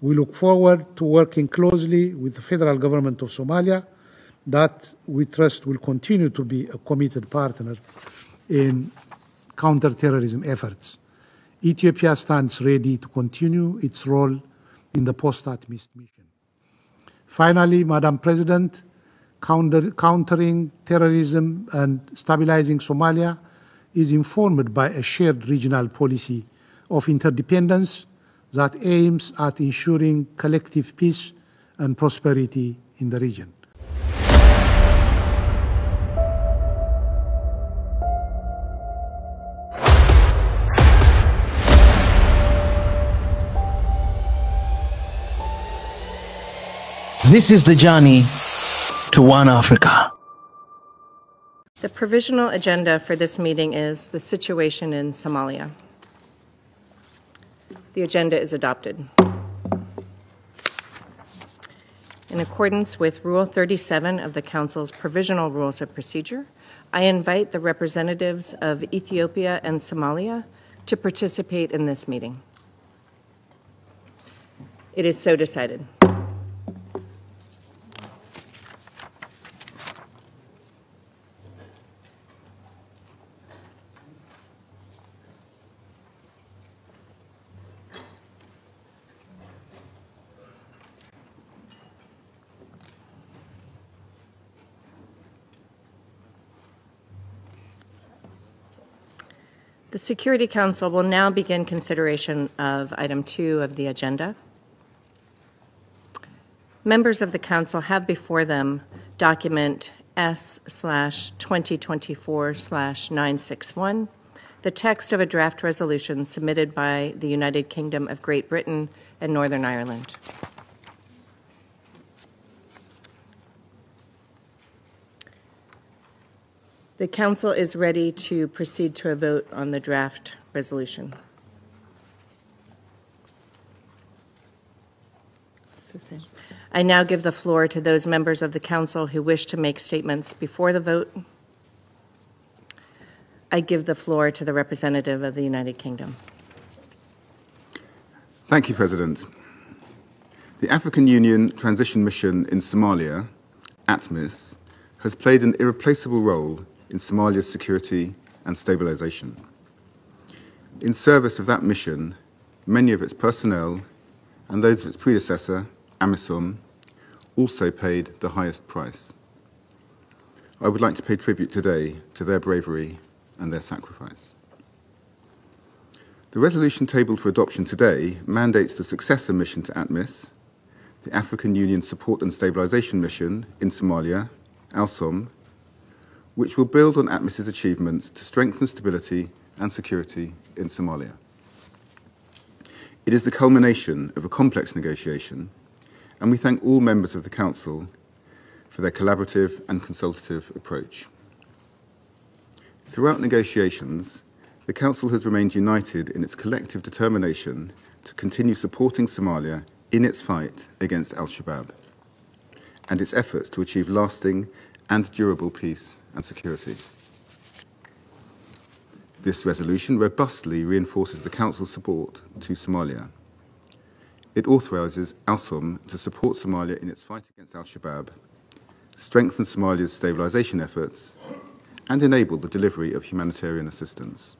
We look forward to working closely with the federal government of Somalia that we trust will continue to be a committed partner in counterterrorism efforts. Ethiopia stands ready to continue its role in the post-ATMIS mission. Finally, Madam President, countering terrorism and stabilizing Somalia is informed by a shared regional policy of interdependence that aims at ensuring collective peace and prosperity in the region. This is the journey to One Africa. The provisional agenda for this meeting is the situation in Somalia. The agenda is adopted. In accordance with Rule 37 of the Council's Provisional Rules of Procedure, I invite the representatives of Ethiopia and Somalia to participate in this meeting. It is so decided. The Security Council will now begin consideration of item 2 of the agenda. Members of the Council have before them document S/2024/961, the text of a draft resolution submitted by the United Kingdom of Great Britain and Northern Ireland. The Council is ready to proceed to a vote on the draft resolution. I now give the floor to those members of the Council who wish to make statements before the vote. I give the floor to the representative of the United Kingdom. Thank you, President. The African Union Transition Mission in Somalia, ATMIS, has played an irreplaceable role in Somalia's security and stabilization. In service of that mission, many of its personnel and those of its predecessor, AMISOM, also paid the highest price. I would like to pay tribute today to their bravery and their sacrifice. The resolution tabled for adoption today mandates the successor mission to ATMIS, the African Union Support and Stabilization Mission in Somalia, ALSOM, which will build on ATMIS's achievements to strengthen stability and security in Somalia. It is the culmination of a complex negotiation, and we thank all members of the Council for their collaborative and consultative approach. Throughout negotiations, the Council has remained united in its collective determination to continue supporting Somalia in its fight against al-Shabaab and its efforts to achieve lasting and durable peace and security. This resolution robustly reinforces the Council's support to Somalia. It authorises ALSOM to support Somalia in its fight against al-Shabaab, strengthen Somalia's stabilisation efforts, and enable the delivery of humanitarian assistance.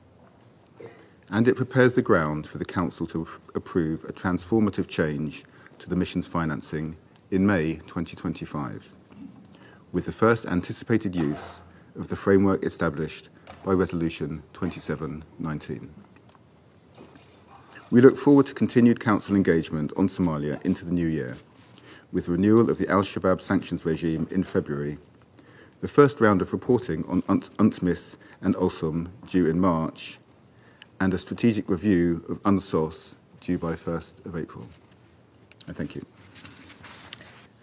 And it prepares the ground for the Council to approve a transformative change to the mission's financing in May 2025. With the first anticipated use of the framework established by Resolution 2719. We look forward to continued Council engagement on Somalia into the new year, with renewal of the al-Shabaab sanctions regime in February, the first round of reporting on UNTMIS and ALSOM due in March, and a strategic review of UNSOS due by 1st of April. I thank you.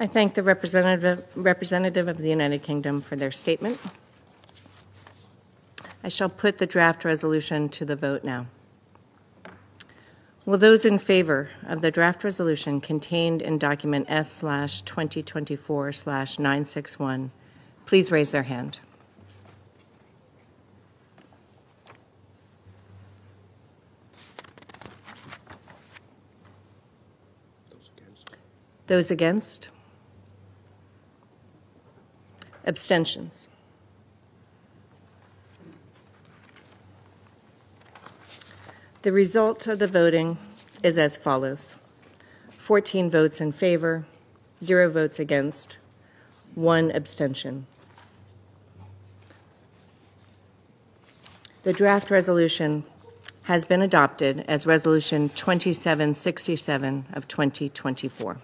I thank the representative of the United Kingdom for their statement. I shall put the draft resolution to the vote now. Will those in favor of the draft resolution contained in document S/2024/961 please raise their hand? Those against? Abstentions? The result of the voting is as follows: 14 votes in favor, 0 votes against, 1 abstention. The draft resolution has been adopted as Resolution 2767 of 2024.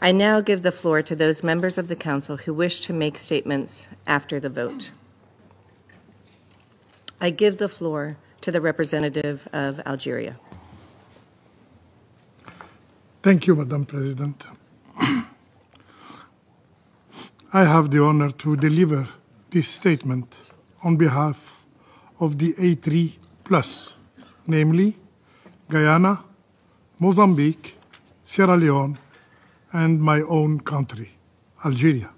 I now give the floor to those members of the Council who wish to make statements after the vote. I give the floor to the representative of Algeria. Thank you, Madam President. I have the honor to deliver this statement on behalf of the A3+, namely Guyana, Mozambique, Sierra Leone, and my own country, Algeria.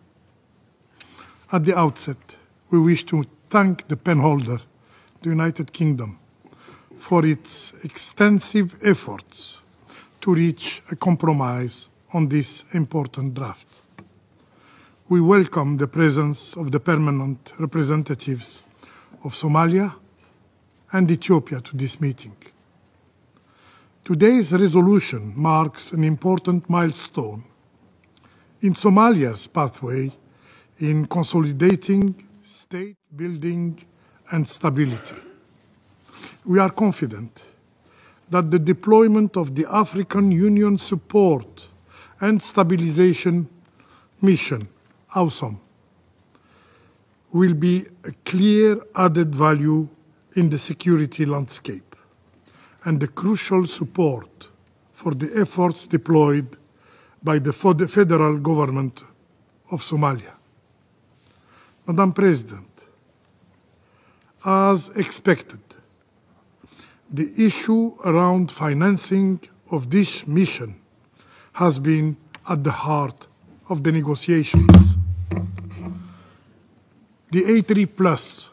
At the outset, we wish to thank the penholder, the United Kingdom, for its extensive efforts to reach a compromise on this important draft. We welcome the presence of the permanent representatives of Somalia and Ethiopia to this meeting. Today's resolution marks an important milestone in Somalia's pathway in consolidating state building and stability. We are confident that the deployment of the African Union Support and Stabilization Mission, AUSOM, will be a clear added value in the security landscape and a crucial support for the efforts deployed by the federal government of Somalia. Madam President, as expected, the issue around financing of this mission has been at the heart of the negotiations. The A3+,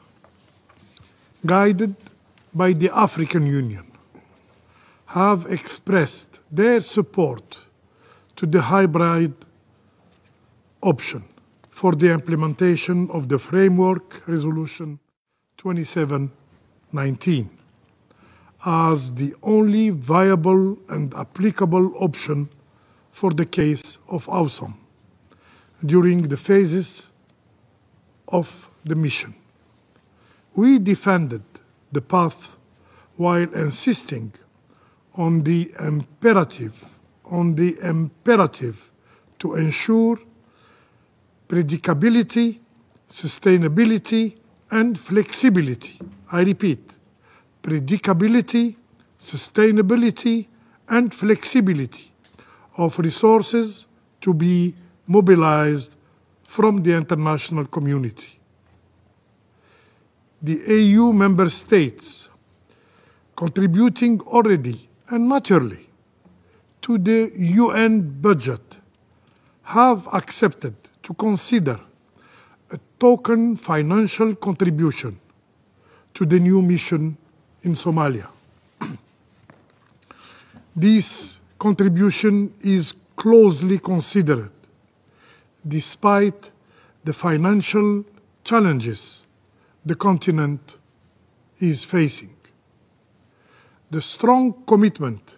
guided by the African Union, have expressed their support to the hybrid option for the implementation of the Framework Resolution 2719 as the only viable and applicable option for the case of AUSOM during the phases of the mission. We defended the path while insisting on the imperative to ensure predictability, sustainability, and flexibility. I repeat, predictability, sustainability, and flexibility of resources to be mobilized from the international community. The AU member states contributing already and naturally to the UN budget have accepted to consider a token financial contribution to the new mission in Somalia. This contribution is closely considered despite the financial challenges the continent is facing. The strong commitment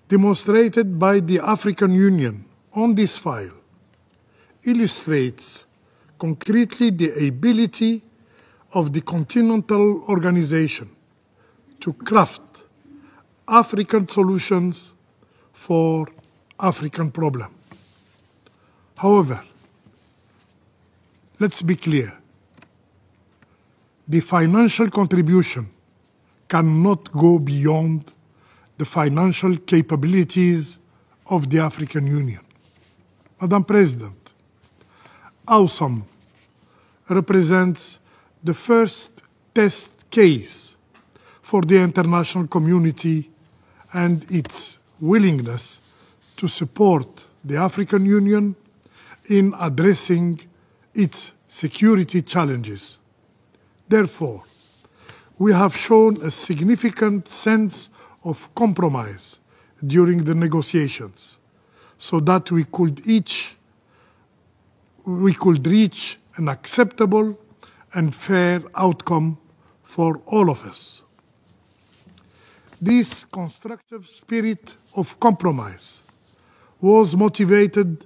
demonstrated by the African Union on this file illustrates concretely the ability of the continental organization to craft African solutions for African problems. However, let's be clear. The financial contribution cannot go beyond the financial capabilities of the African Union. Madam President, AUSOM represents the first test case for the international community and its willingness to support the African Union in addressing its security challenges. Therefore, we have shown a significant sense of compromise during the negotiations so that we could reach an acceptable and fair outcome for all of us. This constructive spirit of compromise was motivated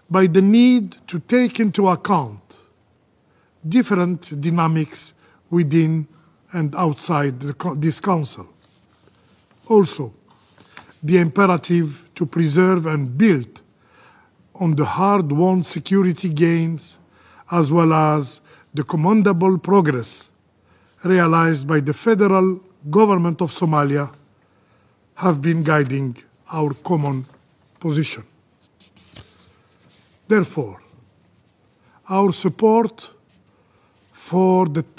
by the need to take into account different dynamics within and outside this Council. Also, the imperative to preserve and build on the hard-won security gains as well as the commendable progress realized by the federal government of Somalia have been guiding our common position. Therefore, our support for this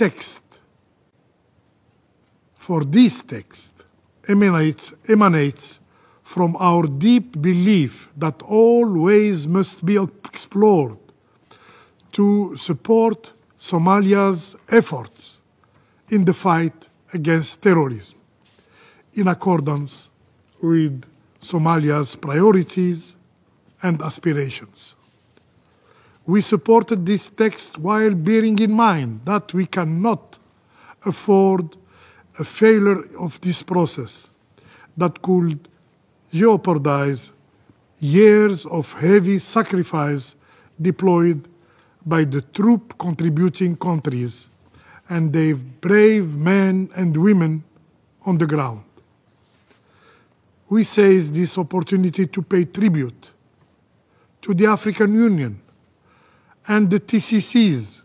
text emanates from our deep belief that all ways must be explored to support Somalia's efforts in the fight against terrorism, in accordance with Somalia's priorities and aspirations. We supported this text while bearing in mind that we cannot afford a failure of this process that could jeopardize years of heavy sacrifice deployed by the troop contributing countries and their brave men and women on the ground. We seize this opportunity to pay tribute to the African Union and the TCCs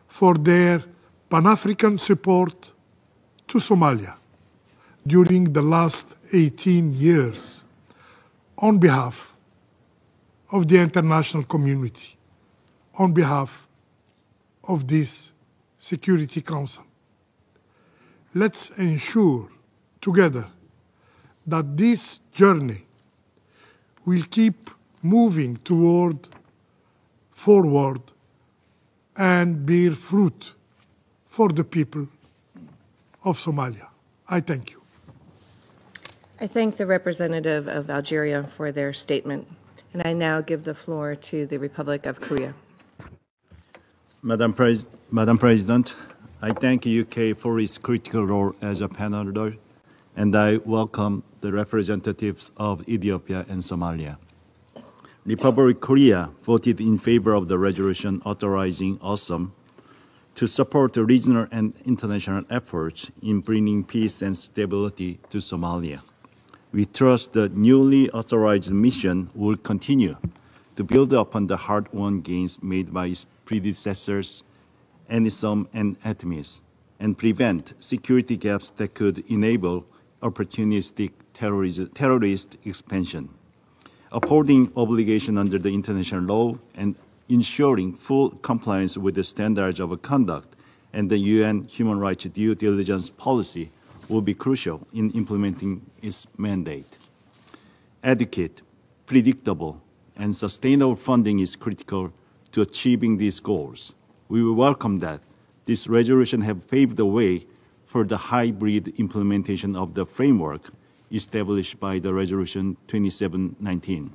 for their Pan-African support to Somalia during the last 18 years on behalf of the international community, on behalf of this Security Council. Let's ensure together that this journey will keep moving forward and bear fruit for the people of Somalia. I thank you. I thank the representative of Algeria for their statement, and I now give the floor to the Republic of Korea. Madam President, I thank UK for its critical role as a panelist, and I welcome the representatives of Ethiopia and Somalia. Republic of Korea voted in favor of the resolution authorizing ASEM to support the regional and international efforts in bringing peace and stability to Somalia. We trust the newly authorized mission will continue to build upon the hard-won gains made by its predecessors, ANISOM and ATMIS, and prevent security gaps that could enable opportunistic terrorist expansion. Upholding obligation under the international law and ensuring full compliance with the standards of conduct and the UN human rights due diligence policy will be crucial in implementing its mandate. Adequate, predictable, and sustainable funding is critical to achieving these goals. We will welcome that this resolution has paved the way for the hybrid implementation of the framework established by the Resolution 2719,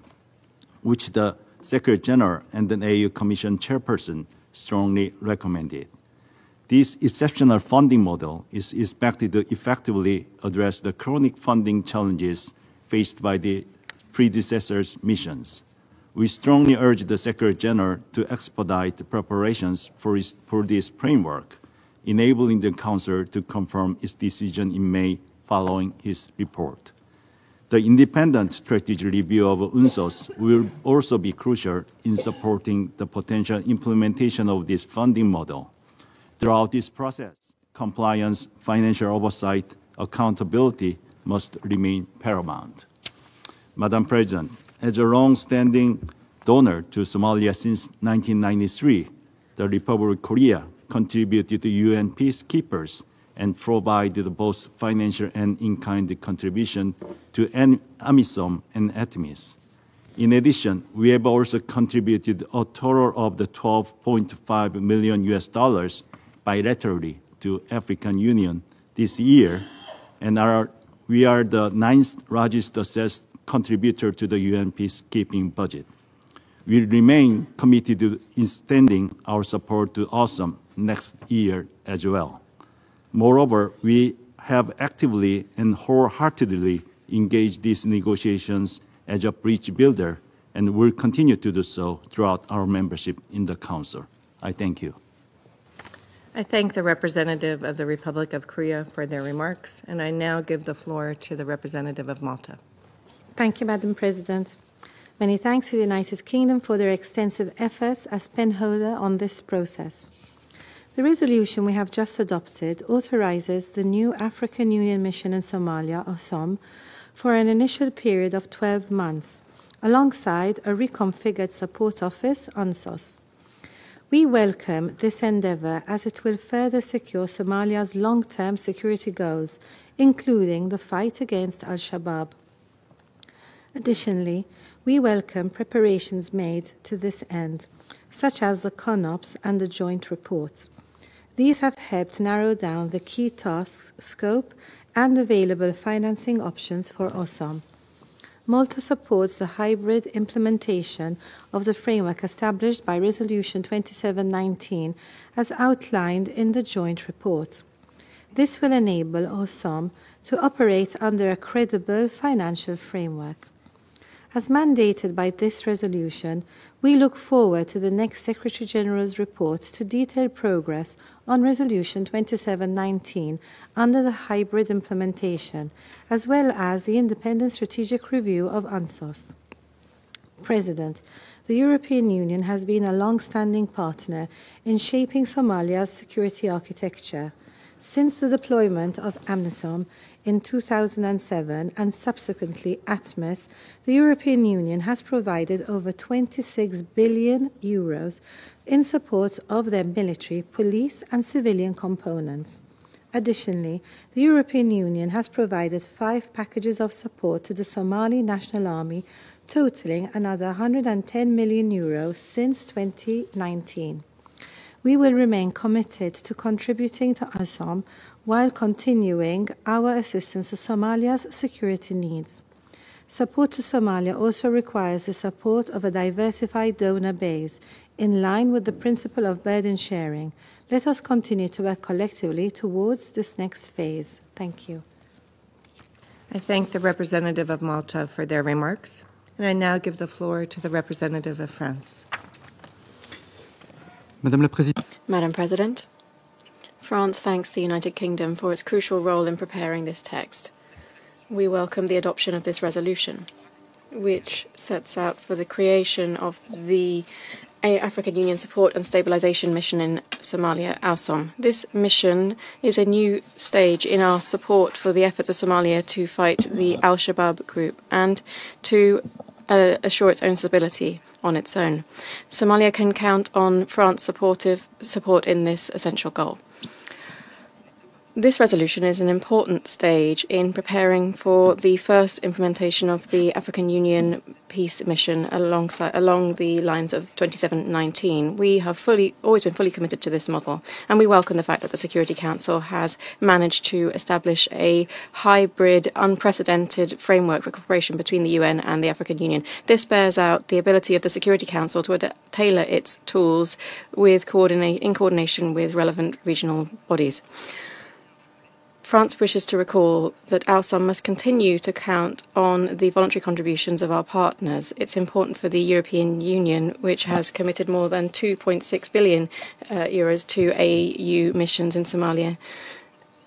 which the Secretary General and the AU Commission Chairperson strongly recommended. This exceptional funding model is expected to effectively address the chronic funding challenges faced by the predecessors' missions. We strongly urge the Secretary General to expedite the preparations for this framework, enabling the Council to confirm its decision in May following his report. The independent strategic review of UNSOS will also be crucial in supporting the potential implementation of this funding model. Throughout this process, compliance, financial oversight, accountability must remain paramount. Madam President, as a long-standing donor to Somalia since 1993, the Republic of Korea contributed to UN peacekeepers and provided both financial and in-kind contribution to AMISOM and ATMIS. In addition, we have also contributed a total of the $12.5 million bilaterally to African Union this year and are we are the 9th largest assessed contributor to the UN peacekeeping budget. We remain committed to extending our support to AWESOM next year as well. Moreover, we have actively and wholeheartedly engaged these negotiations as a bridge builder and will continue to do so throughout our membership in the Council. I thank you. I thank the representative of the Republic of Korea for their remarks, and I now give the floor to the representative of Malta. Thank you, Madam President. Many thanks to the United Kingdom for their extensive efforts as penholder on this process. The resolution we have just adopted authorizes the new African Union mission in Somalia, AWESOM, for an initial period of 12 months, alongside a reconfigured support office, UNSOS. We welcome this endeavour as it will further secure Somalia's long-term security goals, including the fight against al-Shabaab. Additionally, we welcome preparations made to this end, such as the CONOPS and the joint report. These have helped narrow down the key tasks, scope, and available financing options for AWESOM. Malta supports the hybrid implementation of the framework established by Resolution 2719 as outlined in the joint report. This will enable AWESOM to operate under a credible financial framework. As mandated by this resolution, we look forward to the next Secretary-General's report to detail progress on Resolution 2719 under the hybrid implementation, as well as the independent strategic review of UNSOS. President, the European Union has been a long-standing partner in shaping Somalia's security architecture. Since the deployment of AMISOM in 2007 and subsequently ATMIS, the European Union has provided over 26 billion euros in support of their military, police and civilian components. Additionally, the European Union has provided 5 packages of support to the Somali National Army, totaling another 110 million euros since 2019. We will remain committed to contributing to AWESOM while continuing our assistance to Somalia's security needs. Support to Somalia also requires the support of a diversified donor base, in line with the principle of burden sharing. Let us continue to work collectively towards this next phase. Thank you. I thank the representative of Malta for their remarks, and I now give the floor to the representative of France. Madame President, France thanks the United Kingdom for its crucial role in preparing this text. We welcome the adoption of this resolution, which sets out for the creation of the African Union Support and Stabilization Mission in Somalia, AWESOM. This mission is a new stage in our support for the efforts of Somalia to fight the al-Shabaab group and to assure its own stability on its own. Somalia can count on France's support in this essential goal. This resolution is an important stage in preparing for the first implementation of the African Union peace mission along the lines of 2719. We have always been fully committed to this model, and we welcome the fact that the Security Council has managed to establish a hybrid, unprecedented framework for cooperation between the UN and the African Union. This bears out the ability of the Security Council to tailor its tools in coordination with relevant regional bodies. France wishes to recall that AWESOM must continue to count on the voluntary contributions of our partners. It's important for the European Union, which has committed more than 2.6 billion euros to AU missions in Somalia.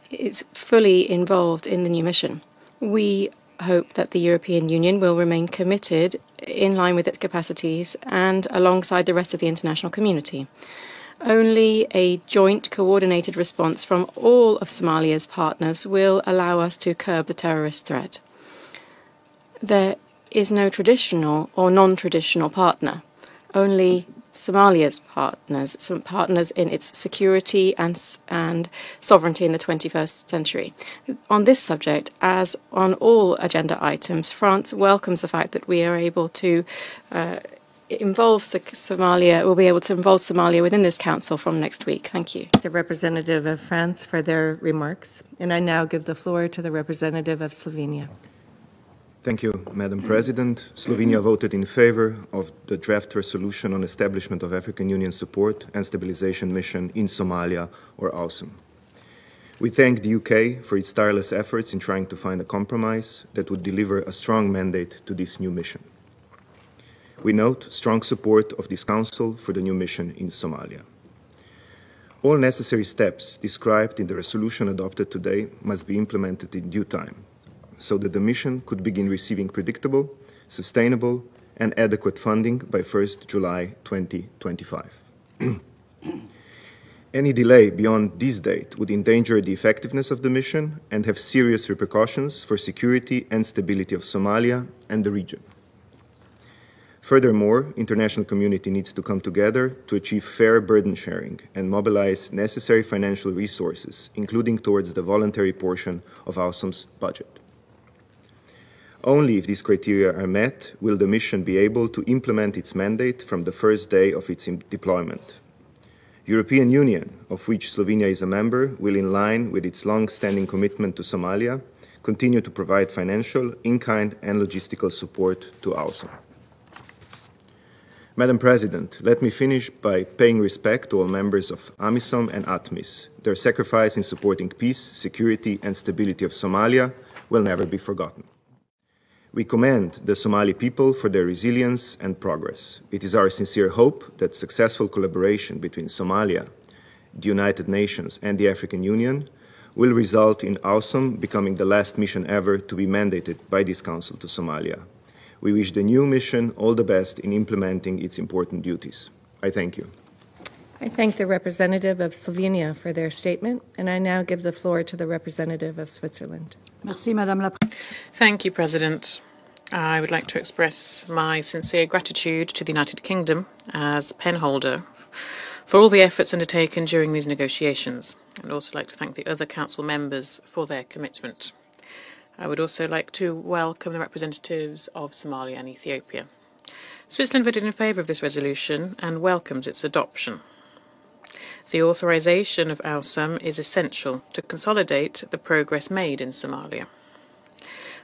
It's fully involved in the new mission. We hope that the European Union will remain committed in line with its capacities and alongside the rest of the international community. Only a joint coordinated response from all of Somalia's partners will allow us to curb the terrorist threat. There is no traditional or non-traditional partner, only Somalia's partners, some partners in its security and sovereignty in the 21st century. On this subject, as on all agenda items, France welcomes the fact that we are able to involve Somalia, will be able to involve Somalia within this council from next week. Thank you. The representative of France for their remarks. And I now give the floor to the representative of Slovenia. Thank you, Madam President. Slovenia voted in favor of the draft resolution on establishment of African Union support and stabilization mission in Somalia, or AWSOM. We thank the UK for its tireless efforts in trying to find a compromise that would deliver a strong mandate to this new mission. We note strong support of this Council for the new mission in Somalia. All necessary steps described in the resolution adopted today must be implemented in due time, so that the mission could begin receiving predictable, sustainable, and adequate funding by 1st July 2025. Any delay beyond this date would endanger the effectiveness of the mission and have serious repercussions for security and stability of Somalia and the region. Furthermore, international community needs to come together to achieve fair burden sharing and mobilize necessary financial resources, including towards the voluntary portion of AWSOM's budget. Only if these criteria are met will the mission be able to implement its mandate from the first day of its deployment. European Union, of which Slovenia is a member, will, in line with its long-standing commitment to Somalia, continue to provide financial, in-kind and logistical support to AWSOM. Madam President, let me finish by paying respect to all members of AMISOM and ATMIS. Their sacrifice in supporting peace, security and stability of Somalia will never be forgotten. We commend the Somali people for their resilience and progress. It is our sincere hope that successful collaboration between Somalia, the United Nations and the African Union will result in AWSOM becoming the last mission ever to be mandated by this Council to Somalia. We wish the new mission all the best in implementing its important duties. I thank you. I thank the representative of Slovenia for their statement, and I now give the floor to the representative of Switzerland. Merci, Madame la Thank you, President. I would like to express my sincere gratitude to the United Kingdom as penholder for all the efforts undertaken during these negotiations. I would also like to thank the other Council members for their commitment. I would also like to welcome the representatives of Somalia and Ethiopia. Switzerland voted in favour of this resolution and welcomes its adoption. The authorisation of AWSOM is essential to consolidate the progress made in Somalia.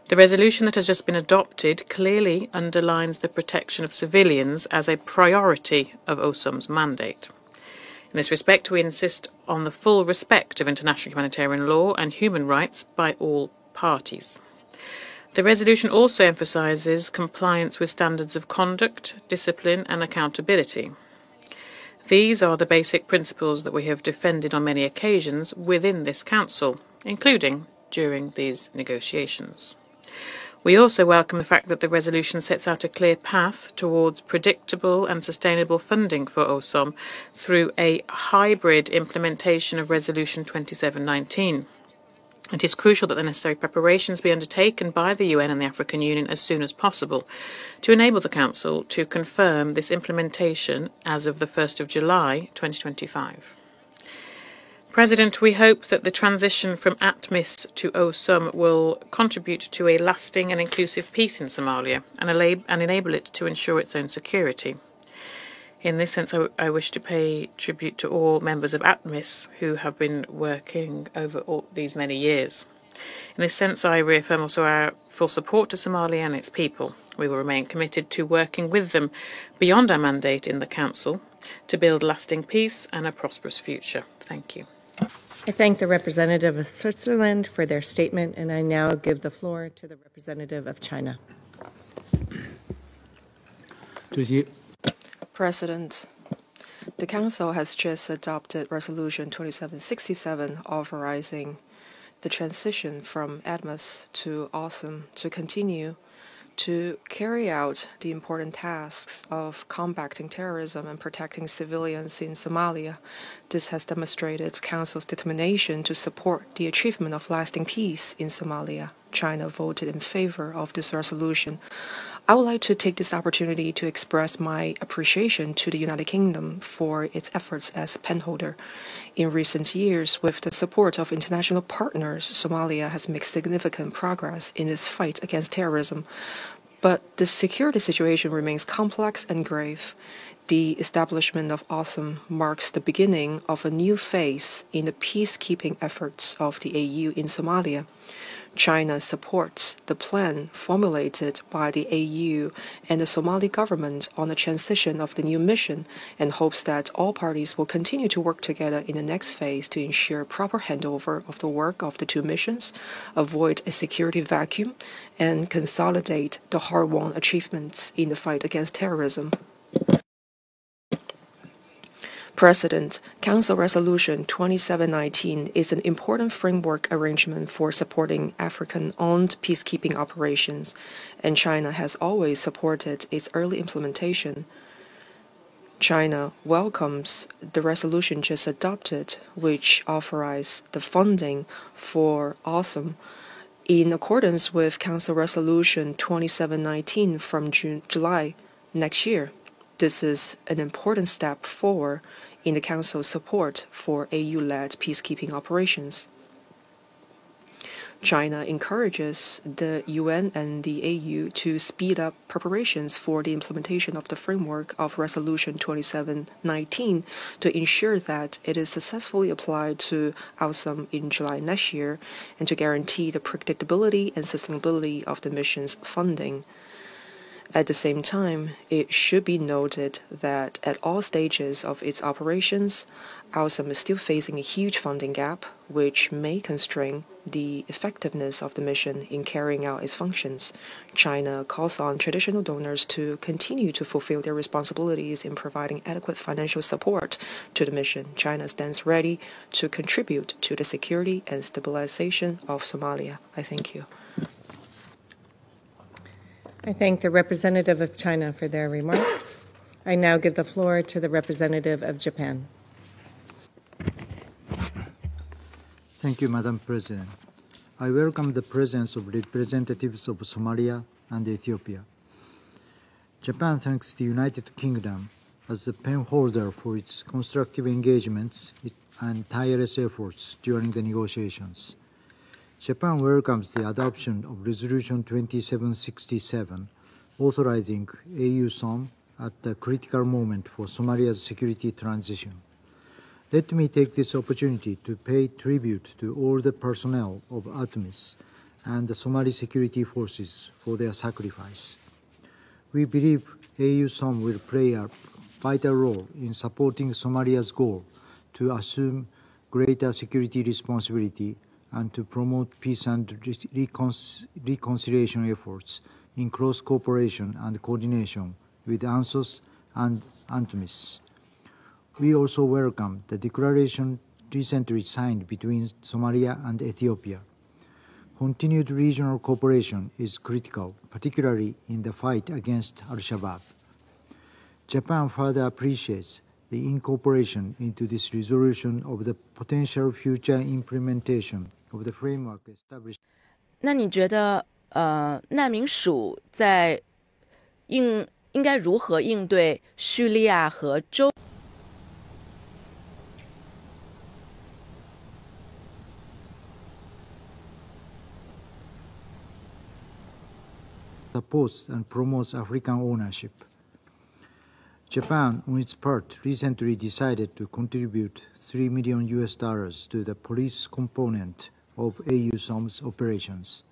The resolution that has just been adopted clearly underlines the protection of civilians as a priority of AWSOM's mandate. In this respect, we insist on the full respect of international humanitarian law and human rights by all parties. The resolution also emphasises compliance with standards of conduct, discipline and accountability. These are the basic principles that we have defended on many occasions within this Council, including during these negotiations. We also welcome the fact that the resolution sets out a clear path towards predictable and sustainable funding for AWSOM through a hybrid implementation of Resolution 2719. It is crucial that the necessary preparations be undertaken by the UN and the African Union as soon as possible to enable the Council to confirm this implementation as of the 1st of July 2025. President, we hope that the transition from ATMIS to AWSOM will contribute to a lasting and inclusive peace in Somalia and enable it to ensure its own security. In this sense, I wish to pay tribute to all members of ATMIS who have been working over all these many years. In this sense, I reaffirm also our full support to Somalia and its people. We will remain committed to working with them beyond our mandate in the Council to build lasting peace and a prosperous future. Thank you. I thank the representative of Switzerland for their statement, and I now give the floor to the representative of China. President, the Council has just adopted Resolution 2767 authorizing the transition from ATMIS to AWSOM to continue to carry out the important tasks of combating terrorism and protecting civilians in Somalia. This has demonstrated the Council's determination to support the achievement of lasting peace in Somalia. China voted in favor of this resolution. I would like to take this opportunity to express my appreciation to the United Kingdom for its efforts as penholder. In recent years, with the support of international partners, Somalia has made significant progress in its fight against terrorism. But the security situation remains complex and grave. The establishment of ASEM marks the beginning of a new phase in the peacekeeping efforts of the AU in Somalia. China supports the plan formulated by the AU and the Somali government on the transition of the new mission and hopes that all parties will continue to work together in the next phase to ensure proper handover of the work of the two missions, avoid a security vacuum, and consolidate the hard-won achievements in the fight against terrorism. President, Council Resolution 2719 is an important framework arrangement for supporting African-owned peacekeeping operations, and China has always supported its early implementation. China welcomes the resolution just adopted, which authorized the funding for ASEM in accordance with Council Resolution 2719 from July next year. This is an important step forward in the Council's support for AU-led peacekeeping operations. China encourages the UN and the AU to speed up preparations for the implementation of the framework of Resolution 2719 to ensure that it is successfully applied to ASEM in July next year and to guarantee the predictability and sustainability of the mission's funding. At the same time, it should be noted that at all stages of its operations, ASEM is still facing a huge funding gap, which may constrain the effectiveness of the mission in carrying out its functions. China calls on traditional donors to continue to fulfill their responsibilities in providing adequate financial support to the mission. China stands ready to contribute to the security and stabilization of Somalia. I thank you. I thank the representative of China for their remarks. I now give the floor to the representative of Japan. Thank you, Madam President. I welcome the presence of representatives of Somalia and Ethiopia. Japan thanks the United Kingdom as the penholder for its constructive engagements and tireless efforts during the negotiations. Japan welcomes the adoption of Resolution 2767, authorizing AU-SOM at the critical moment for Somalia's security transition. Let me take this opportunity to pay tribute to all the personnel of ATMIS and the Somali security forces for their sacrifice. We believe AU-SOM will play a vital role in supporting Somalia's goal to assume greater security responsibility and to promote peace and reconciliation efforts in close cooperation and coordination with ANSOS and ANTMIS. We also welcome the declaration recently signed between Somalia and Ethiopia. Continued regional cooperation is critical, particularly in the fight against Al-Shabaab. Japan further appreciates the incorporation into this resolution of the potential future implementation of the framework established. 那你觉得难民署在应该如何应对叙利亚和周？ supports and promotes African ownership. Japan, on its part, recently decided to contribute $3 million to the police component of AU-SOM's operations.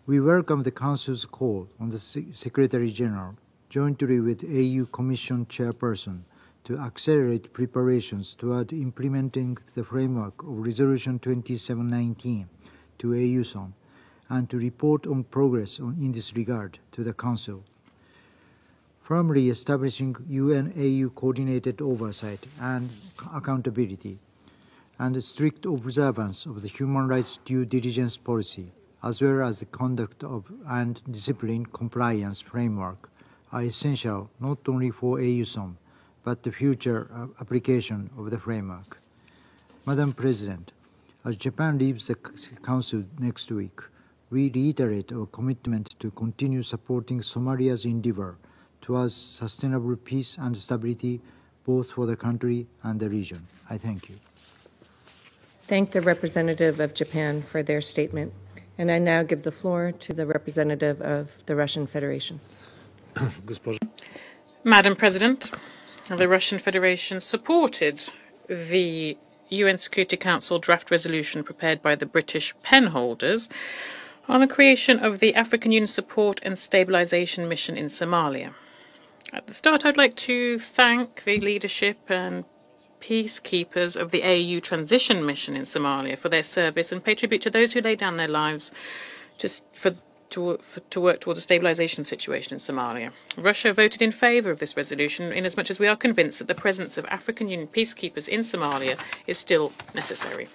We welcome the Council's call on the Secretary General, jointly with AU Commission Chairperson, to accelerate preparations toward implementing the framework of Resolution 2719 to AU-SOM, and to report on progress in this regard to the Council. Firmly establishing UN-AU coordinated oversight and accountability, and strict observance of the human rights due diligence policy, as well as the conduct of and discipline compliance framework, are essential not only for AU-SOM, but the future application of the framework. Madam President, as Japan leaves the Council next week, we reiterate our commitment to continue supporting Somalia's endeavor towards sustainable peace and stability, both for the country and the region. I thank you. Thank the representative of Japan for their statement. And I now give the floor to the representative of the Russian Federation. Madam President, the Russian Federation supported the UN Security Council draft resolution prepared by the British penholders on the creation of the African Union Support and Stabilization Mission in Somalia. At the start, I'd like to thank the leadership and peacekeepers of the AU Transition Mission in Somalia for their service and pay tribute to those who laid down their lives to work towards a stabilization of the situation in Somalia. Russia voted in favor of this resolution inasmuch as we are convinced that the presence of African Union peacekeepers in Somalia is still necessary.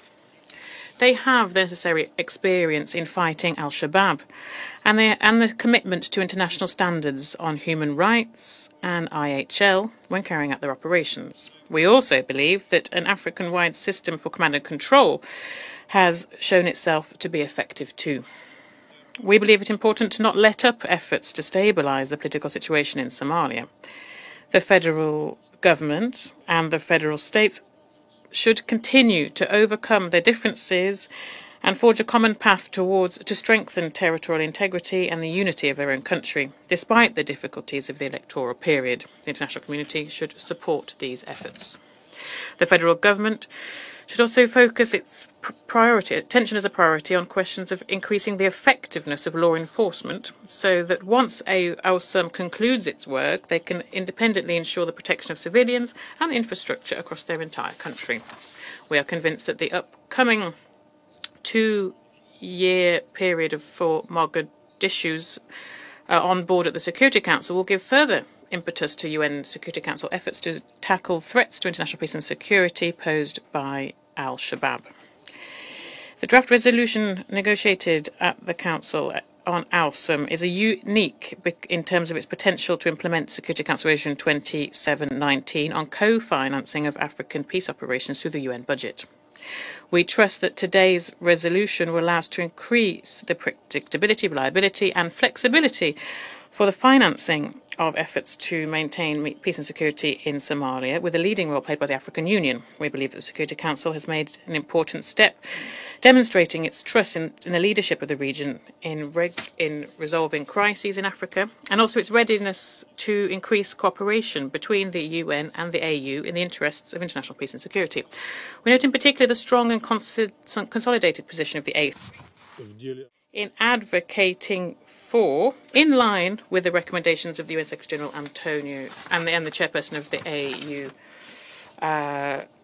They have the necessary experience in fighting al-Shabaab and the commitment to international standards on human rights and IHL when carrying out their operations. We also believe that an African-wide system for command and control has shown itself to be effective too. We believe it important to not let up efforts to stabilize the political situation in Somalia. The federal government and the federal states should continue to overcome their differences and forge a common path to strengthen territorial integrity and the unity of their own country, despite the difficulties of the electoral period. The international community should support these efforts. The federal government should also focus its attention as a priority on questions of increasing the effectiveness of law enforcement so that once AUSUM concludes its work, they can independently ensure the protection of civilians and infrastructure across their entire country. We are convinced that the upcoming 2-year period for Mogadishu's on board at the Security Council will give further impetus to UN Security Council efforts to tackle threats to international peace and security posed by al-Shabaab. The draft resolution negotiated at the Council on AUSUM is unique in terms of its potential to implement Security Council Resolution 2719 on co-financing of African peace operations through the UN budget. We trust that today's resolution will allow us to increase the predictability, reliability and flexibility for the financing of efforts to maintain peace and security in Somalia, with a leading role played by the African Union. We believe that the Security Council has made an important step, demonstrating its trust in the leadership of the region in resolving crises in Africa, and also its readiness to increase cooperation between the UN and the AU in the interests of international peace and security. We note in particular the strong and consolidated position of the AU in advocating for, in line with the recommendations of the UN Secretary General Antonio and the chairperson of the AU,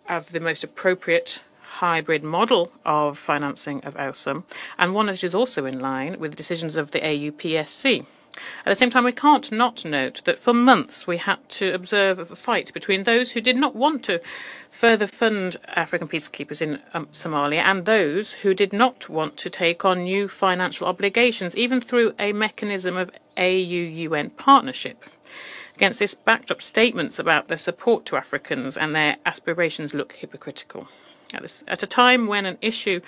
of the most appropriate hybrid model of financing of AUSUM, and one that is also in line with the decisions of the AU PSC. At the same time, we can't not note that for months we had to observe a fight between those who did not want to further fund African peacekeepers in Somalia and those who did not want to take on new financial obligations, even through a mechanism of AU-UN partnership. Against this backdrop, statements about their support to Africans and their aspirations look hypocritical. At a time when an issue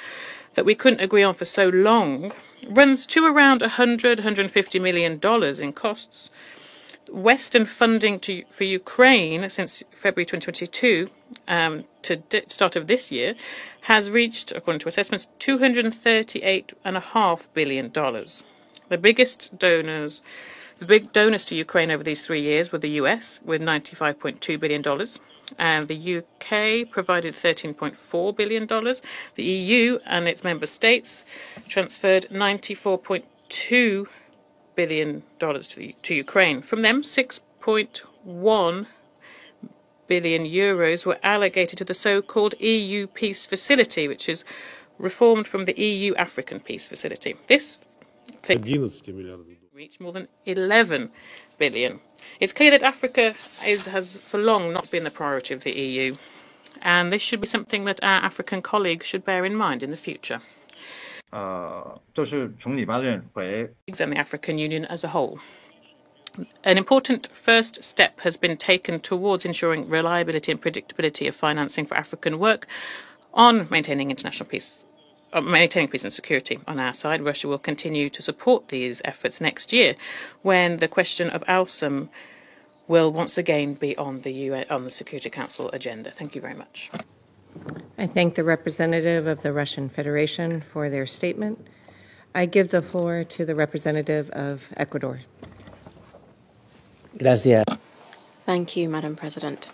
that we couldn't agree on for so long runs to around $150 million in costs, Western funding for Ukraine since February 2022 to start of this year has reached, according to assessments, $238.5 billion. The big donors to Ukraine over these 3 years were the US, with $95.2 billion, and the UK provided $13.4 billion. The EU and its member states transferred $94.2 billion to Ukraine. From them, 6.1 billion euros were allocated to the so-called EU Peace Facility, which is reformed from the EU African Peace Facility. This figure reached more than 11 billion. It's clear that Africa has for long not been the priority of the EU, and this should be something that our African colleagues should bear in mind in the future. And the African Union as a whole. An important first step has been taken towards ensuring reliability and predictability of financing for African work on maintaining international peace. Maintaining peace and security. On our side, Russia will continue to support these efforts next year, when the question of AUSUM will once again be on the Security Council agenda. Thank you very much. I thank the representative of the Russian Federation for their statement. I give the floor to the representative of Ecuador. Gracias. Thank you, Madam President.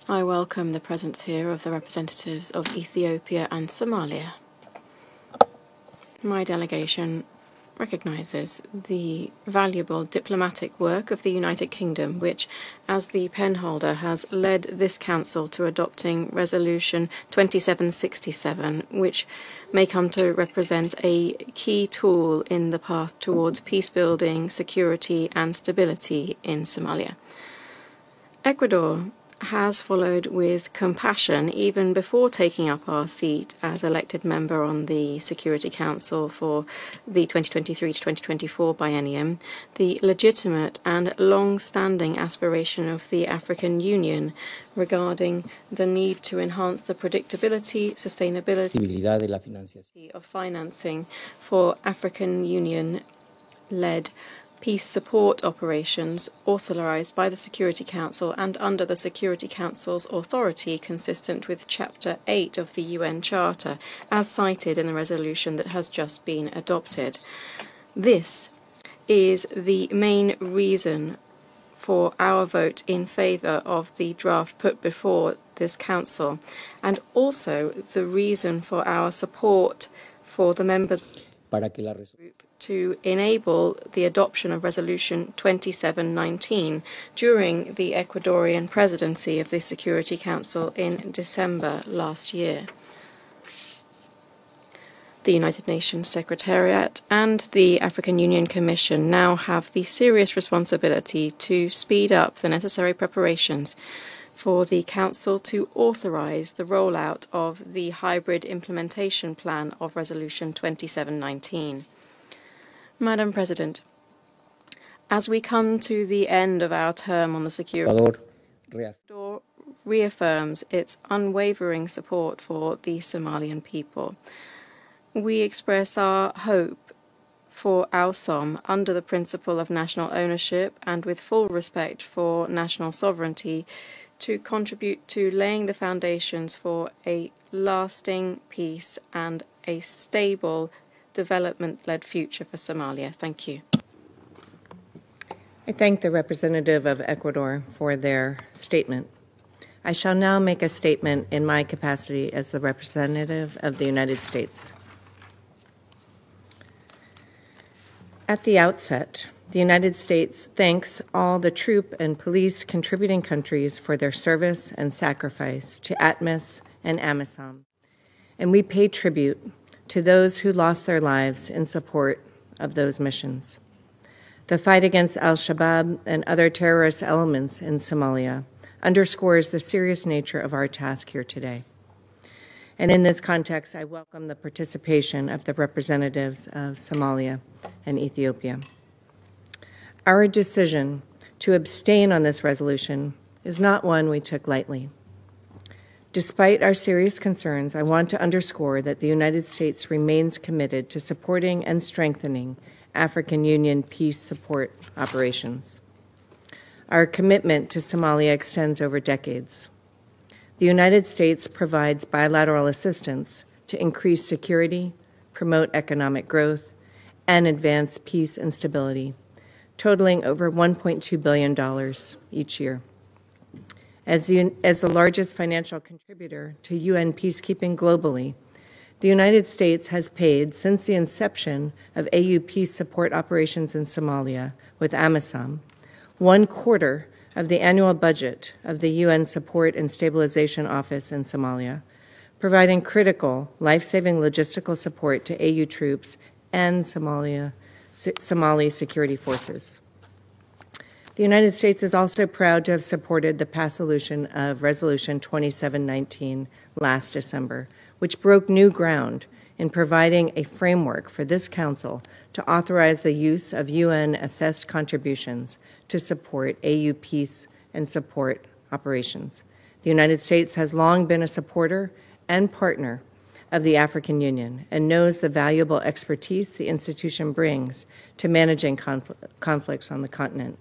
I welcome the presence here of the representatives of Ethiopia and Somalia. My delegation recognises the valuable diplomatic work of the United Kingdom, which, as the penholder, has led this Council to adopting Resolution 2767, which may come to represent a key tool in the path towards peace-building, security and stability in Somalia. Ecuador has followed with compassion, even before taking up our seat as elected member on the Security Council for the 2023 to 2024 biennium, the legitimate and long-standing aspiration of the African Union regarding the need to enhance the predictability, sustainability of financing for African Union-led peace support operations authorized by the Security Council and under the Security Council's authority consistent with Chapter 8 of the UN Charter, as cited in the resolution that has just been adopted. This is the main reason for our vote in favor of the draft put before this Council, and also the reason for our support for the members group to enable the adoption of Resolution 2719 during the Ecuadorian presidency of the Security Council in December last year. The United Nations Secretariat and the African Union Commission now have the serious responsibility to speed up the necessary preparations for the Council to authorize the rollout of the hybrid implementation plan of Resolution 2719. Madam President, as we come to the end of our term on the Security, Ecuador reaffirms its unwavering support for the Somalian people. We express our hope for AUSOM under the principle of national ownership and with full respect for national sovereignty to contribute to laying the foundations for a lasting peace and a stable development-led future for Somalia. Thank you. I thank the representative of Ecuador for their statement. I shall now make a statement in my capacity as the representative of the United States. At the outset, the United States thanks all the troop and police contributing countries for their service and sacrifice to ATMIS and AMISOM, and we pay tribute to those who lost their lives in support of those missions. The fight against al-Shabaab and other terrorist elements in Somalia underscores the serious nature of our task here today. And in this context, I welcome the participation of the representatives of Somalia and Ethiopia. Our decision to abstain on this resolution is not one we took lightly. Despite our serious concerns, I want to underscore that the United States remains committed to supporting and strengthening African Union peace support operations. Our commitment to Somalia extends over decades. The United States provides bilateral assistance to increase security, promote economic growth, and advance peace and stability, totaling over $1.2 billion each year. As the largest financial contributor to UN peacekeeping globally, the United States has paid, since the inception of AU peace support operations in Somalia with AMISOM, 1/4 of the annual budget of the UN Support and Stabilization Office in Somalia, providing critical, life-saving logistical support to AU troops and Somali security forces. The United States is also proud to have supported the passation of Resolution 2719 last December, which broke new ground in providing a framework for this Council to authorize the use of UN-assessed contributions to support AU peace and support operations. The United States has long been a supporter and partner of the African Union and knows the valuable expertise the institution brings to managing conflicts on the continent.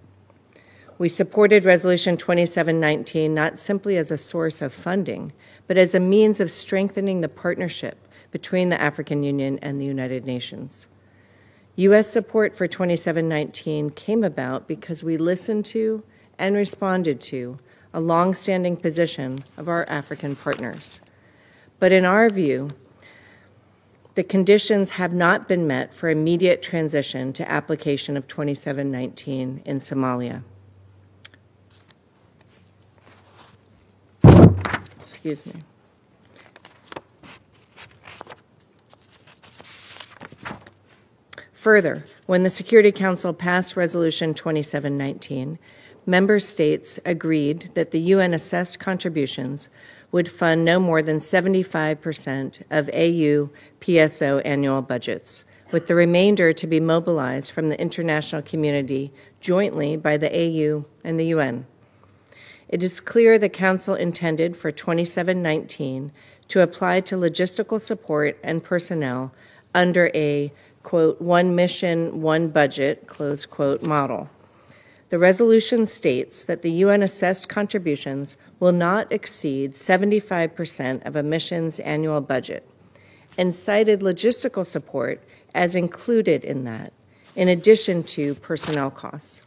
We supported Resolution 2719 not simply as a source of funding, but as a means of strengthening the partnership between the African Union and the United Nations. U.S. support for 2719 came about because we listened to and responded to a long-standing position of our African partners. But in our view, the conditions have not been met for immediate transition to application of 2719 in Somalia. Excuse me. Further, when the Security Council passed Resolution 2719, member states agreed that the UN assessed contributions would fund no more than 75% of AU PSO annual budgets, with the remainder to be mobilized from the international community jointly by the AU and the UN. It is clear the Council intended for 2719 to apply to logistical support and personnel under a, quote, one mission, one budget, close quote, model. The resolution states that the UN assessed contributions will not exceed 75% of a mission's annual budget, and cited logistical support as included in that, in addition to personnel costs.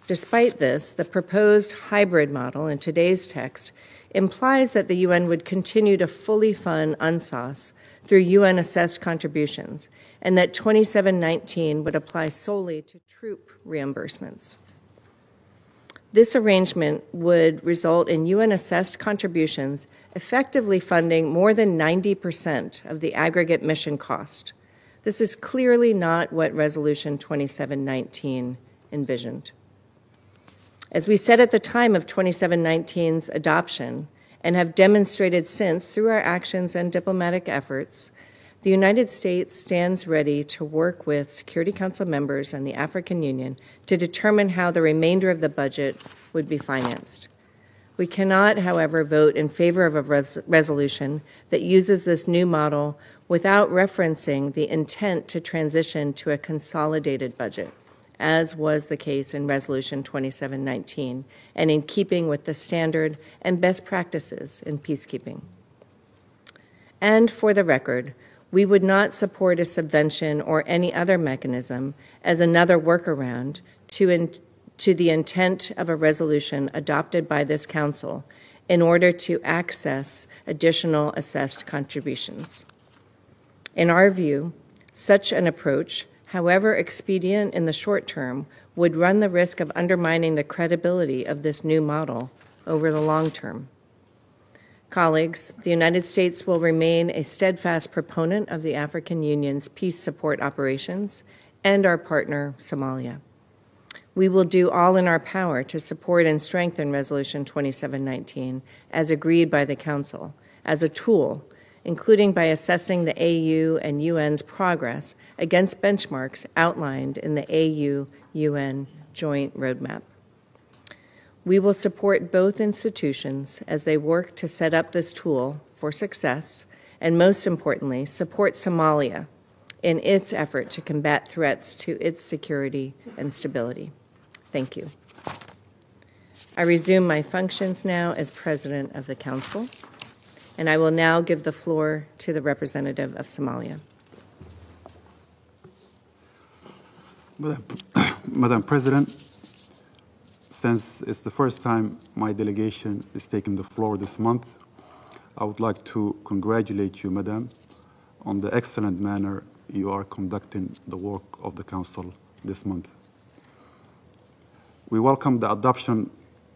Despite this, the proposed hybrid model in today's text implies that the UN would continue to fully fund UNSOS through UN-assessed contributions, and that 2719 would apply solely to troop reimbursements. This arrangement would result in UN-assessed contributions effectively funding more than 90% of the aggregate mission cost. This is clearly not what Resolution 2719 envisioned. As we said at the time of 2719's adoption, and have demonstrated since through our actions and diplomatic efforts, the United States stands ready to work with Security Council members and the African Union to determine how the remainder of the budget would be financed. We cannot, however, vote in favor of a resolution that uses this new model without referencing the intent to transition to a consolidated budget, as was the case in Resolution 2719, and in keeping with the standard and best practices in peacekeeping. And for the record, we would not support a subvention or any other mechanism as another workaround to the intent of a resolution adopted by this Council in order to access additional assessed contributions. In our view, such an approach, however expedient in the short term, would run the risk of undermining the credibility of this new model over the long term. Colleagues, the United States will remain a steadfast proponent of the African Union's peace support operations and our partner, Somalia. We will do all in our power to support and strengthen Resolution 2719 as agreed by the Council as a tool, including by assessing the AU and UN's progress against benchmarks outlined in the AU-UN Joint Roadmap. We will support both institutions as they work to set up this tool for success, and most importantly, support Somalia in its effort to combat threats to its security and stability. Thank you. I resume my functions now as President of the Council, and I will now give the floor to the representative of Somalia. Madam President, since it's the first time my delegation is taking the floor this month, I would like to congratulate you, Madam, on the excellent manner you are conducting the work of the Council this month. We welcome the adoption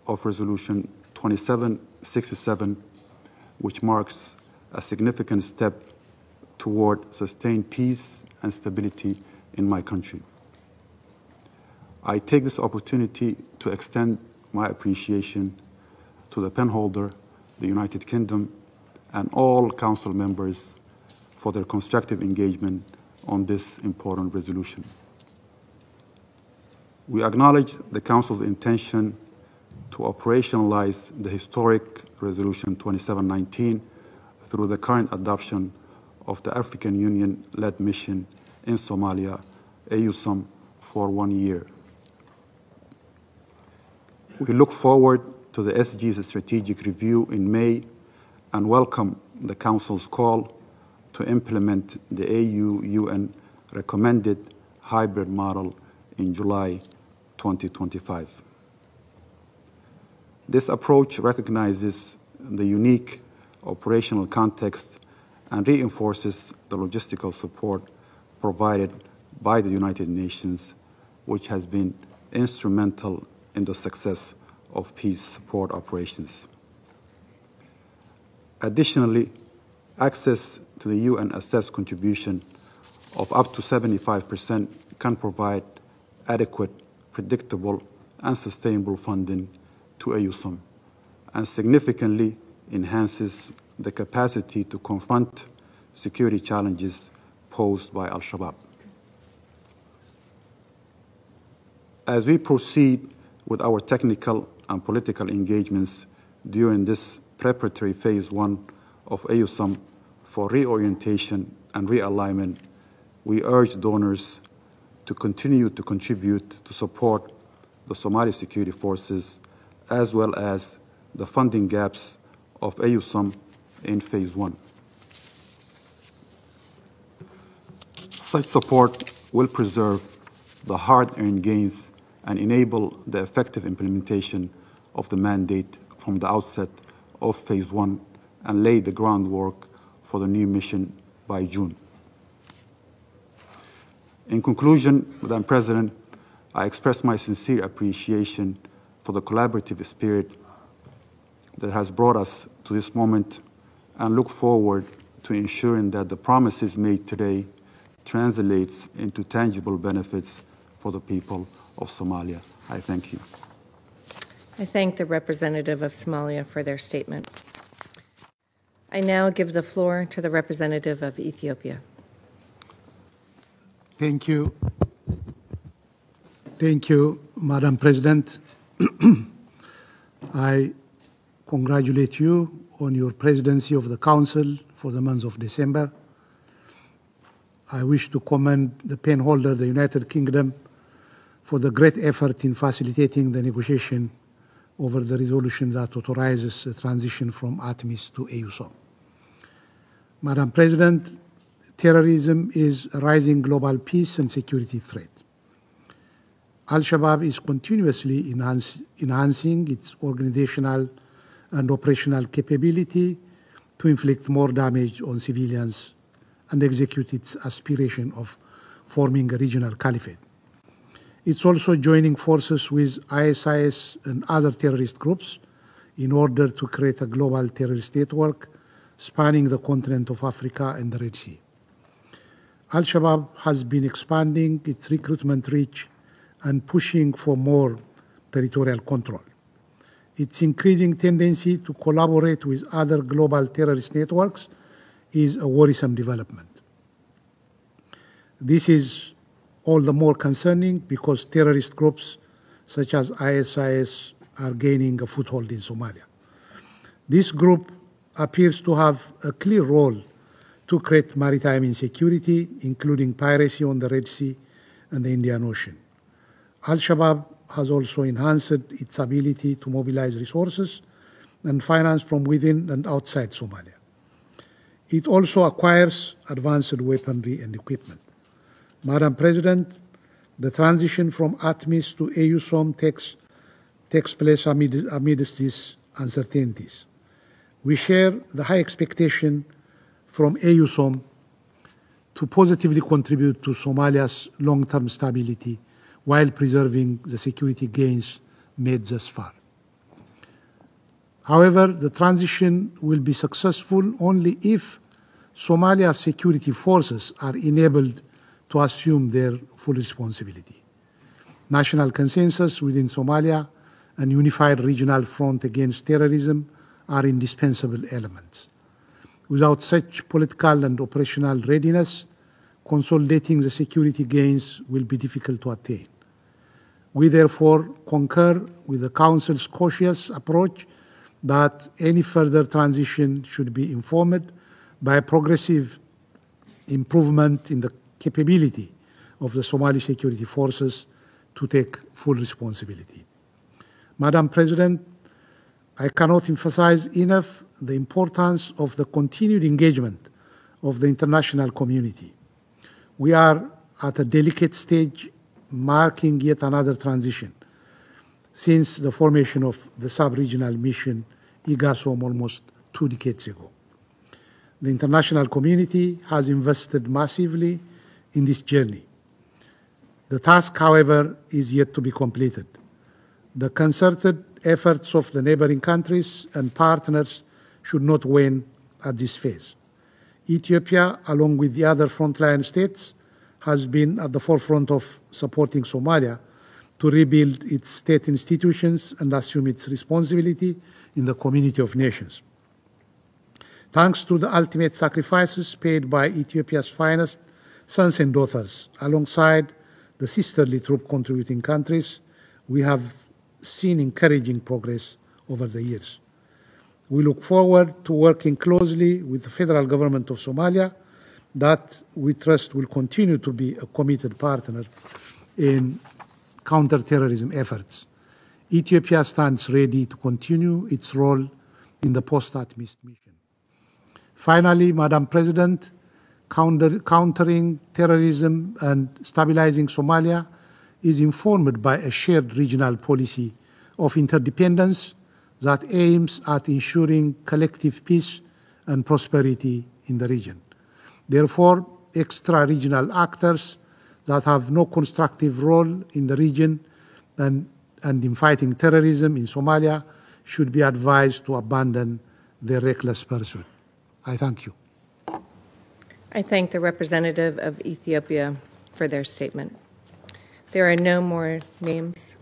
of Resolution 2767, which marks a significant step toward sustained peace and stability in my country. I take this opportunity to extend my appreciation to the penholder, the United Kingdom, and all Council members for their constructive engagement on this important resolution. We acknowledge the Council's intention to operationalize the historic Resolution 2719 through the current adoption of the African Union-led mission in Somalia, AUSOM, for 1 year. We look forward to the SG's strategic review in May and welcome the Council's call to implement the AU-UN recommended hybrid model in July 2025. This approach recognizes the unique operational context and reinforces the logistical support provided by the United Nations, which has been instrumental in the success of peace support operations. Additionally, access to the UN-assessed contribution of up to 75% can provide adequate, predictable, and sustainable funding to AUSOM, and significantly enhances the capacity to confront security challenges posed by Al-Shabaab. As we proceed with our technical and political engagements during this preparatory phase 1 of AUSOM for reorientation and realignment, we urge donors to continue to contribute to support the Somali security forces as well as the funding gaps of AUSOM in phase 1. Such support will preserve the hard-earned gains and enable the effective implementation of the mandate from the outset of phase 1 and lay the groundwork for the new mission by June. In conclusion, Madam President, I express my sincere appreciation for the collaborative spirit that has brought us to this moment and look forward to ensuring that the promises made today translates into tangible benefits for the people of Somalia. I thank you. I thank the representative of Somalia for their statement. I now give the floor to the representative of Ethiopia. Thank you. Thank you, Madam President. I congratulate you on your presidency of the Council for the month of December. I wish to commend the pen holder, the United Kingdom, for the great effort in facilitating the negotiation over the resolution that authorizes the transition from ATMIS to AUSOM. Madam President, terrorism is a rising global peace and security threat. Al-Shabaab is continuously enhancing its organizational and operational capability to inflict more damage on civilians and execute its aspiration of forming a regional caliphate. It's also joining forces with ISIS and other terrorist groups in order to create a global terrorist network spanning the continent of Africa and the Red Sea. Al-Shabaab has been expanding its recruitment reach and pushing for more territorial control. Its increasing tendency to collaborate with other global terrorist networks is a worrisome development. This is all the more concerning because terrorist groups such as ISIS are gaining a foothold in Somalia. This group appears to have a clear role to create maritime insecurity, including piracy on the Red Sea and the Indian Ocean. Al-Shabaab has also enhanced its ability to mobilize resources and finance from within and outside Somalia. It also acquires advanced weaponry and equipment. Madam President, the transition from ATMIS to AUSOM takes place amidst these uncertainties. We share the high expectation from AUSOM to positively contribute to Somalia's long-term stability while preserving the security gains made thus far. However, the transition will be successful only if Somalia's security forces are enabled to assume their full responsibility. National consensus within Somalia and unified regional front against terrorism are indispensable elements. Without such political and operational readiness, consolidating the security gains will be difficult to attain. We therefore concur with the Council's cautious approach that any further transition should be informed by a progressive improvement in the capability of the Somali security forces to take full responsibility. Madam President, I cannot emphasize enough the importance of the continued engagement of the international community. We are at a delicate stage marking yet another transition since the formation of the sub-regional mission IGASOM almost 2 decades ago. The international community has invested massively in this journey. The task, however, is yet to be completed. The concerted efforts of the neighboring countries and partners should not wane at this phase. Ethiopia, along with the other frontline states, has been at the forefront of supporting Somalia to rebuild its state institutions and assume its responsibility in the community of nations. Thanks to the ultimate sacrifices paid by Ethiopia's finest sons and daughters, alongside the sisterly troop contributing countries, we have seen encouraging progress over the years. We look forward to working closely with the federal government of Somalia that we trust will continue to be a committed partner in counterterrorism efforts. Ethiopia stands ready to continue its role in the post-ATMIS mission. Finally, Madam President, countering terrorism and stabilizing Somalia is informed by a shared regional policy of interdependence that aims at ensuring collective peace and prosperity in the region. Therefore, extra-regional actors that have no constructive role in the region and in fighting terrorism in Somalia should be advised to abandon their reckless pursuit. I thank you. I thank the representative of Ethiopia for their statement. There are no more names.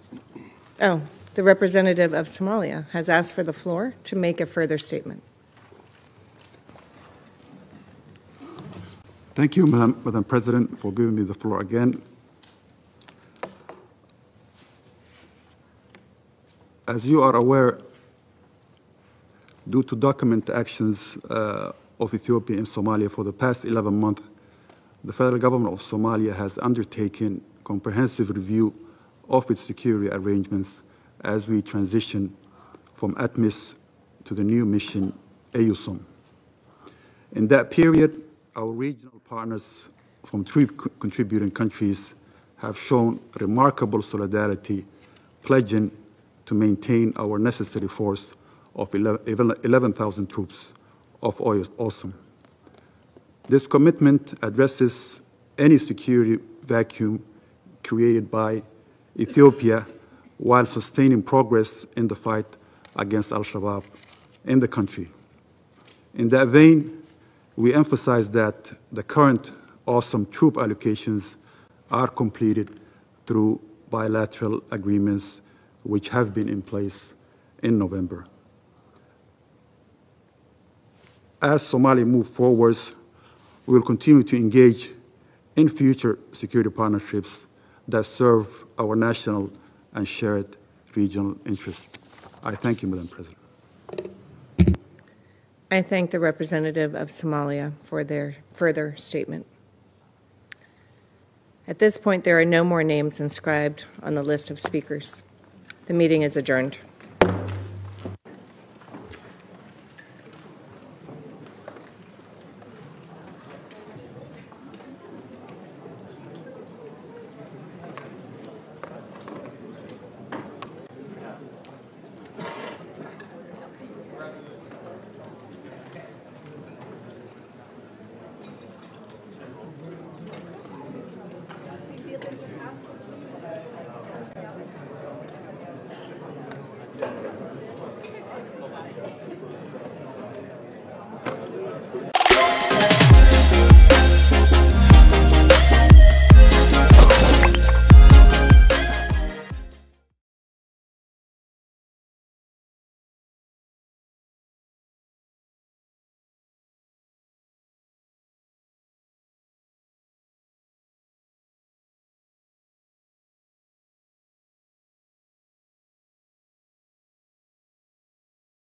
Oh, the representative of Somalia has asked for the floor to make a further statement. Thank you, Madam President, for giving me the floor again. As you are aware, due to documented actions of Ethiopia in Somalia for the past 11 months, the federal government of Somalia has undertaken comprehensive review of its security arrangements as we transition from ATMIS to the new mission EUSOM. In that period, our regional partners from 3 contributing countries have shown remarkable solidarity, pledging to maintain our necessary force of 11,000 troops of EUSOM. This commitment addresses any security vacuum created by Ethiopia while sustaining progress in the fight against Al-Shabaab in the country. In that vein, we emphasize that the current EUSOM troop allocations are completed through bilateral agreements which have been in place in November. As Somalia moves forward, we will continue to engage in future security partnerships that serve our national and shared regional interests. I thank you, Madam President. I thank the representative of Somalia for their further statement. At this point, there are no more names inscribed on the list of speakers. The meeting is adjourned.